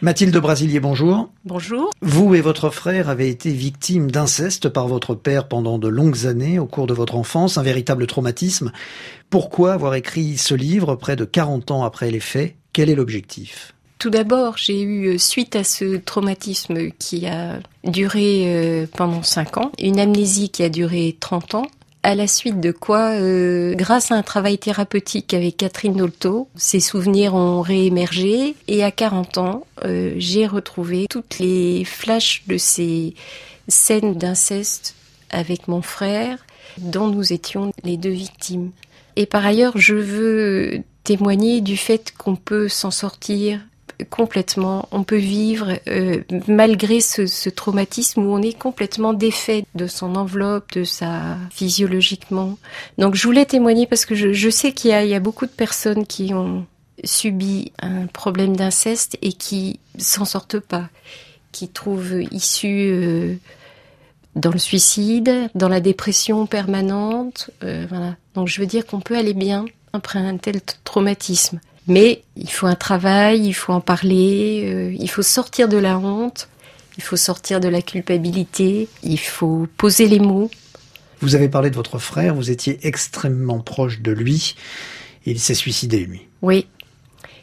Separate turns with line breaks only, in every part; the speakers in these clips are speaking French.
Mathilde Brasilier, bonjour.
Bonjour.
Vous et votre frère avez été victimes d'inceste par votre père pendant de longues années au cours de votre enfance, un véritable traumatisme. Pourquoi avoir écrit ce livre près de 40 ans après les faits? Quel est l'objectif?
Tout d'abord, j'ai eu, suite à ce traumatisme qui a duré pendant 5 ans, une amnésie qui a duré 30 ans, à la suite de quoi, grâce à un travail thérapeutique avec Catherine Dolto, ces souvenirs ont réémergé et à 40 ans, j'ai retrouvé toutes les flashs de ces scènes d'inceste avec mon frère, dont nous étions les deux victimes. Et par ailleurs, je veux témoigner du fait qu'on peut s'en sortir complètement, on peut vivre malgré ce traumatisme où on est complètement défait de son enveloppe, de sa physiologiquement. Donc je voulais témoigner parce que je sais qu'il y a beaucoup de personnes qui ont subi un problème d'inceste et qui s'en sortent pas, qui trouvent issue dans le suicide, dans la dépression permanente. Voilà. Donc je veux dire qu'on peut aller bien après un tel traumatisme. Mais il faut un travail, il faut en parler, il faut sortir de la honte, il faut sortir de la culpabilité, il faut poser les mots.
Vous avez parlé de votre frère, vous étiez extrêmement proche de lui. Il s'est suicidé, lui.
Oui,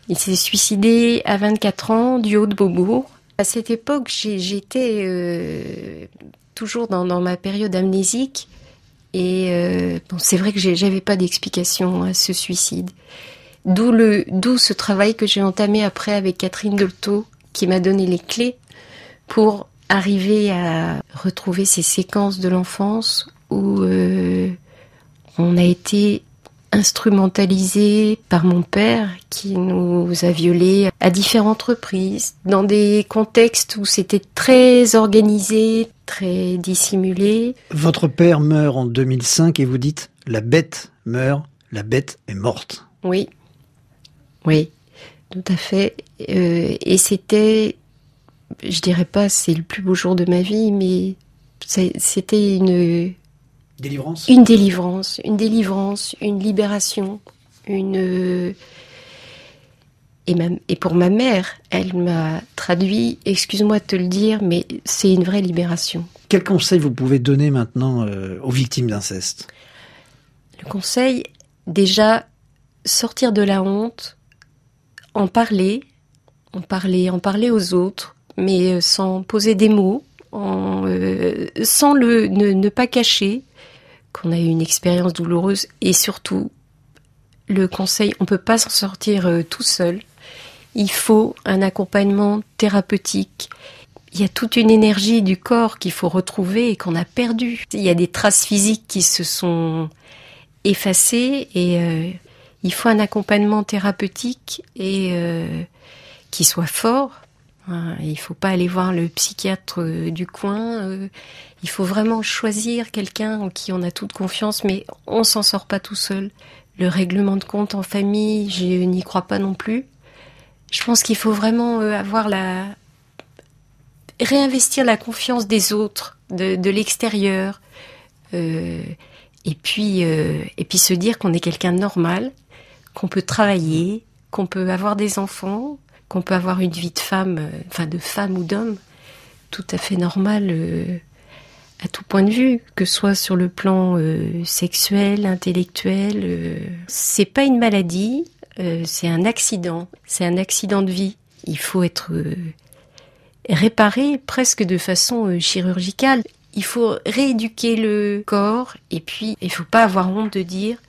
il s'est suicidé à 24 ans, du haut de Beaubourg. À cette époque, j'étais toujours dans ma période amnésique. Et c'est vrai que j'avais pas d'explication à ce suicide. D'où ce travail que j'ai entamé après avec Catherine Dolto, qui m'a donné les clés pour arriver à retrouver ces séquences de l'enfance où on a été instrumentalisé par mon père qui nous a violés à différentes reprises, dans des contextes où c'était très organisé, très dissimulé.
Votre père meurt en 2005 et vous dites « la bête meurt, la bête est morte ».
Oui, tout à fait. Et c'était, je dirais pas c'est le plus beau jour de ma vie, mais c'était une
délivrance,
une libération, et pour ma mère, elle m'a traduit, excuse-moi de te le dire, mais c'est une vraie libération.
Quel conseil vous pouvez donner maintenant aux victimes d'inceste?
Le conseil, déjà, sortir de la honte, en parler aux autres, mais sans poser des mots, sans ne pas cacher qu'on a eu une expérience douloureuse. Et surtout, le conseil, on peut pas s'en sortir tout seul. Il faut un accompagnement thérapeutique. Il y a toute une énergie du corps qu'il faut retrouver et qu'on a perdue. Il y a des traces physiques qui se sont effacées et il faut un accompagnement thérapeutique et qui soit fort. Il ne faut pas aller voir le psychiatre du coin. Il faut vraiment choisir quelqu'un en qui on a toute confiance, mais on s'en sort pas tout seul. Le règlement de compte en famille, je n'y crois pas non plus. Je pense qu'il faut vraiment réinvestir la confiance des autres, de l'extérieur, et puis se dire qu'on est quelqu'un de normal, qu'on peut travailler, qu'on peut avoir des enfants, qu'on peut avoir une vie de femme, de femme ou d'homme, tout à fait normale à tout point de vue, que ce soit sur le plan sexuel, intellectuel. C'est pas une maladie, c'est un accident de vie. Il faut être réparé presque de façon chirurgicale. Il faut rééduquer le corps et puis il faut pas avoir honte de dire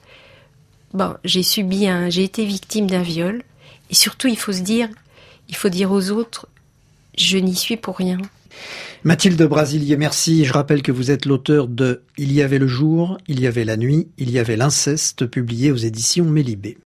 j'ai été victime d'un viol, et surtout il faut dire aux autres je n'y suis pour rien.
Mathilde Brasilier, merci. Je rappelle que vous êtes l'auteur de Il y avait le jour, il y avait la nuit, il y avait l'inceste, publié aux éditions Mélibé.